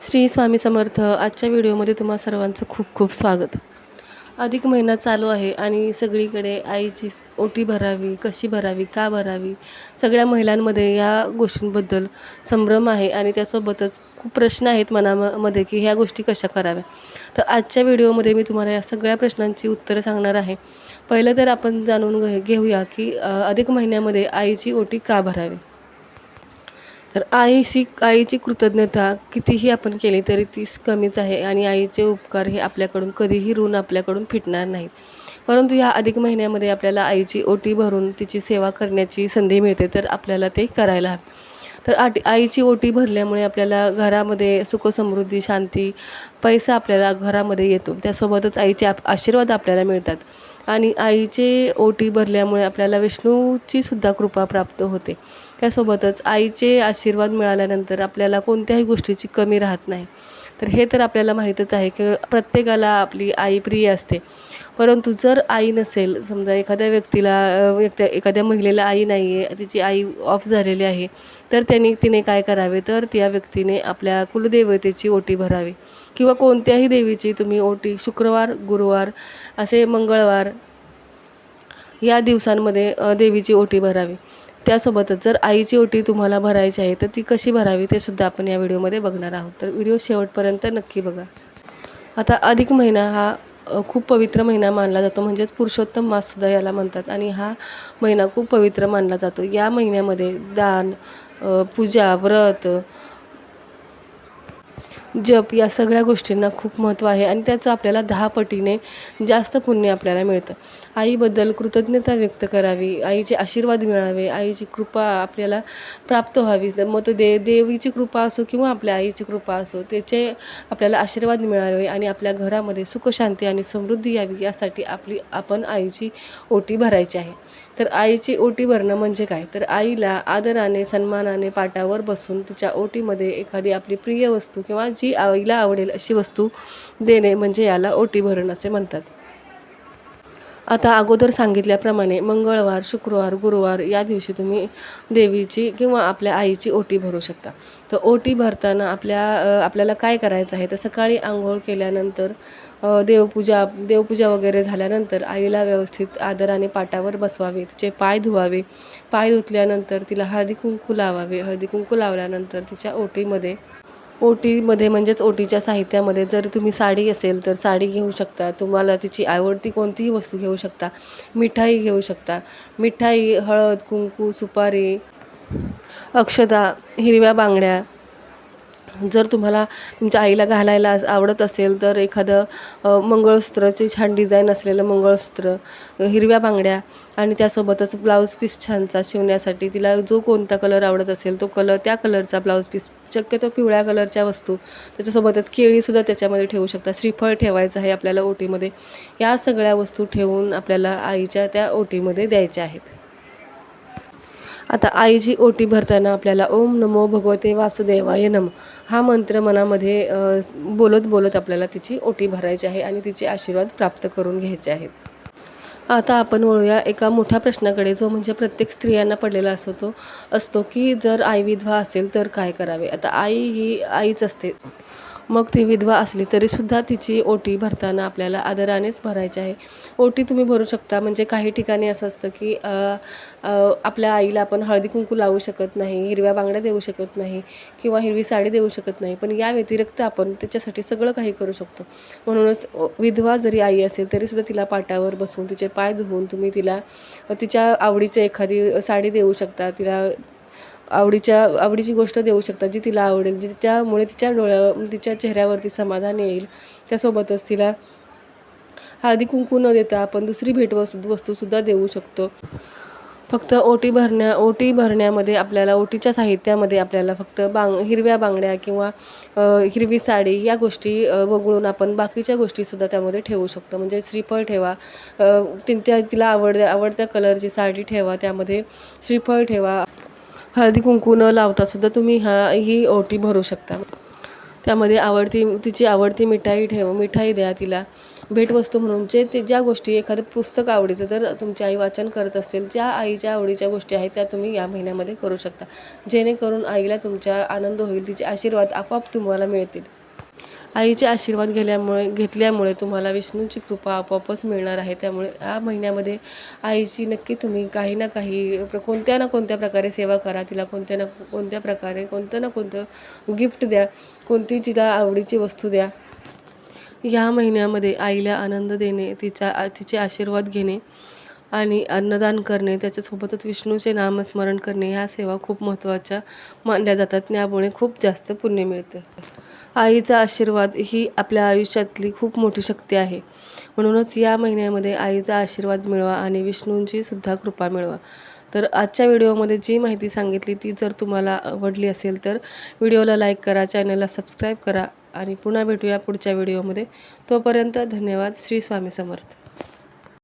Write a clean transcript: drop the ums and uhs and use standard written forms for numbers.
श्री स्वामी समर्थ. आजच्या व्हिडिओमध्ये तुम्हा सर्वांचं खूप खूप स्वागत. अधिक महिना चालू आहे आणि सगळीकडे आईची ओटी भरावी, कशी भरावी, का भरावी, सगळ्या महिलांमध्ये या गोष्टींबद्दल संभ्रम आहे आणि त्यासोबतच खूप प्रश्न आहेत मनामध्ये की ह्या गोष्टी कशा कराव्या. तर आजच्या व्हिडिओमध्ये मी तुम्हाला या सगळ्या प्रश्नांची उत्तरं सांगणार आहे. पहिलं तर आपण जाणून घेऊया की अधिक महिन्यामध्ये आईची ओटी का भरावी. तर आईची कृतज्ञता कितीही आपण केली तरी तीच कमीच आहे आणि आईचे उपकार हे आपल्याकडून कधीही ऋण आपल्याकडून फिटणार नाहीत. परंतु या अधिक महिन्यामध्ये आपल्याला आईची ओटी भरून तिची सेवा करण्याची संधी मिळते, तर आपल्याला ते करायला हवे. तर आईची ओटी भरल्यामुळे आपल्याला घरामध्ये सुख समृद्धी, शांती, पैसा आपल्याला घरामध्ये येतो. त्यासोबतच आईचे आशीर्वाद आपल्याला मिळतात आणि आईचे ओटी भरल्यामुळे आपल्याला विष्णूची सुद्धा कृपा प्राप्त होते. त्यासोबतच आईचे आशीर्वाद मिळाल्यानंतर आपल्याला कोणत्याही गोष्टीची कमी राहत नाही. तर हे तर आपल्याला माहीतच आहे की प्रत्येकाला आपली आई प्रिय असते. परंतु जर आई नसेल, समजा एखाद्या व्यक्तीला एखाद्या महिलेला आई नाही आहे, तिची आई ऑफ झालेली आहे, तर तिने काय करावे, तर त्या व्यक्तीने आपल्या कुलदेवतेची ओटी भरावी किंवा कोणत्याही देवीची तुम्ही ओटी शुक्रवार, गुरुवार, असे मंगळवार या दिवसांमध्ये देवीची ओटी भरावी. त्यासोबतच जर आईची ओटी तुम्हाला भरायची आहे तर ती कशी भरावी ते सुद्धा आपण या व्हिडिओमध्ये बघणार आहोत. तर व्हिडिओ शेवटपर्यंत नक्की बघा. आता अधिक महिना हा खूप पवित्र महिना मानला जातो, म्हणजेच पुरुषोत्तम माससुद्धा याला म्हणतात आणि हा महिना खूप पवित्र मानला जातो. या महिन्यामध्ये दान, पूजा, व्रत, जप या सगळ्या गोष्टींना खूप महत्त्व आहे आणि त्याचं आपल्याला 10 पटीने जास्त पुण्य आपल्याला मिळतं. आईबद्दल कृतज्ञता व्यक्त करावी, आईचे आशीर्वाद मिळावे, आईची कृपा आपल्याला प्राप्त व्हावी. मग तो देवीची कृपा असो किंवा आपल्या आईची कृपा असो, त्याचे आपल्याला आशीर्वाद मिळावे आणि आपल्या घरामध्ये सुख, शांती आणि समृद्धी यावी, यासाठी आपण आईची ओटी भरायची आहे. तर आईची ओटी भरणं म्हणजे काय, तर आईला आदराने, सन्मानाने पाटावर बसून तिच्या ओटीमध्ये एखादी आपली प्रिय वस्तू किंवा जी आईला आवडेल अशी वस्तू देणे म्हणजे याला ओटी भरणं असे म्हणतात. आता अगोदर सांगितल्याप्रमाणे मंगळवार, शुक्रवार, गुरुवार या दिवशी तुम्ही देवीची किंवा आपल्या आईची ओटी भरू शकता. तर ओटी भरताना आपल्याला काय करायचं आहे, तर सकाळी अंघोळ केल्यानंतर देवपूजा वगैरे झाल्यानंतर आईला व्यवस्थित आदराने पाटावर बसवावे, तिचे पाय धुवावे. पाय धुतल्यानंतर तिला हळदी कुंकू लावावे. हळदी कुंकू लावल्यानंतर तिच्या ओटीमध्ये म्हणजेच ओटीच्या साहित्यामध्ये जर तुम्ही साडी असेल तर साडी घेऊ शकता. तुम्हाला तिची आवडती कोणतीही वस्तू घेऊ शकता. मिठाई घेऊ शकता. मिठाई, हळद, कुंकू, सुपारी, अक्षता, हिरव्या बांगड्या. जर तुम्हाला तुमच्या आईला घालायला आवडत असेल तर एखादं मंगळसूत्राची छान डिझाईन असलेलं मंगळसूत्र, हिरव्या बांगड्या आणि त्यासोबतच ब्लाऊज पीस छानसा शिवण्यासाठी तिला जो कोणता कलर आवडत असेल तो त्या कलरचा ब्लाऊज पीस, शक्यतो पिवळ्या कलरच्या वस्तू, त्याच्यासोबतच केळीसुद्धा त्याच्यामध्ये ठेवू शकता. श्रीफळ ठेवायचं आहे आपल्याला ओटीमध्ये. या सगळ्या वस्तू ठेवून आपल्याला आईच्या त्या ओटीमध्ये द्यायच्या आहेत. आता आईची ओटी भरताना आपल्याला ओम नमो भगवते वासुदेवाय नमः हा मंत्र मनामध्ये बोलत बोलत आपल्याला तिची ओटी भरायची आहे आणि तिचे आशीर्वाद प्राप्त करून घ्यायचे आहेत. आता आपण वळूया एका मोठ्या प्रश्नाकडे, जो म्हणजे प्रत्येक स्त्रियांना पडलेला असतो की जर आई विधवा असेल तर काय करावे. आता आई ही आईच असते, मग ती विधवा असली तरीसुद्धा तिची ओटी भरताना आपल्याला आदरानेच भरायची आहे. ओटी तुम्ही भरू शकता, म्हणजे काही ठिकाणी असं असतं की आपल्या आईला आपण हळदी कुंकू लावू शकत नाही, हिरव्या बांगड्या देऊ शकत नाही किंवा हिरवी साडी देऊ शकत नाही, पण या व्यतिरिक्त आपण त्याच्यासाठी सगळं काही करू शकतो. म्हणूनच विधवा जरी आई असेल तरीसुद्धा तिला पाटावर बसवून तिचे पाय धुवून तुम्ही तिला तिच्या आवडीची एखादी साडी देऊ शकता. तिला आवडीची गोष्ट देऊ शकता जी तिला आवडेल, ज्यामुळे तिच्या चेहऱ्यावरती समाधान येईल. त्यासोबतच तिला हळदी कुंकू न देता आपण दुसरी भेटवस्तूसुद्धा देऊ शकतो. फक्त ओटी भरण्यामध्ये आपल्याला ओटीच्या साहित्यामध्ये आपल्याला फक्त हिरव्या बांगड्या किंवा हिरवी साडी या गोष्टी वगळून आपण बाकीच्या गोष्टीसुद्धा त्यामध्ये ठेवू शकतो. म्हणजे श्रीफळ ठेवा, तिला आवडत्या कलरची साडी ठेवा, त्यामध्ये श्रीफळ ठेवा. हळदी कुंकू न लावता सुद्धा तुम्ही ही ओटी भरू शकता. त्यामध्ये तिची आवडती मिठाई द्या तिला. भेटवस्तू म्हणून ज्या गोष्टी, एखादं पुस्तक आवडीचं जर तुमची आई वाचन करत असेल, ज्या आईच्या आवडीच्या गोष्टी आहेत त्या तुम्ही या महिन्यामध्ये करू शकता, जेणेकरून आईला तुमच्या आनंद होईल, तिचे आशीर्वाद आपोआप तुम्हाला मिळतील. आईचे आशीर्वाद घेतल्यामुळे तुम्हाला विष्णूची कृपा आपोआपच मिळणार आहे. त्यामुळे या महिन्यामध्ये आईची नक्की तुम्ही काही ना काही कोणत्या ना कोणत्या प्रकारे सेवा करा. तिला कोणत्या ना कोणत्या प्रकारे कोणतं ना कोणतं गिफ्ट द्या, तिला आवडीची वस्तू द्या. या महिन्यामध्ये आईला आनंद देणे, तिचे आशीर्वाद घेणे आणि अन्नदान करणे, त्याच्यासोबतच विष्णूचे नामस्मरण करणे, ह्या सेवा खूप महत्त्वाच्या मानल्या जातात. त्यामुळे खूप जास्त पुण्य मिळतं. आईचा आशीर्वाद ही आपल्या आयुष्यातली खूप मोठी शक्ती आहे. म्हणूनच या महिन्यामध्ये आईचा आशीर्वाद मिळवा आणि विष्णूंची सुद्धा कृपा मिळवा. तर आजच्या व्हिडिओमध्ये जी माहिती सांगितली ती जर तुम्हाला आवडली असेल तर व्हिडिओला लाईक करा, चॅनलला सबस्क्राईब करा आणि पुन्हा भेटूया पुढच्या व्हिडिओमध्ये. तोपर्यंत धन्यवाद. श्री स्वामी समर्थ.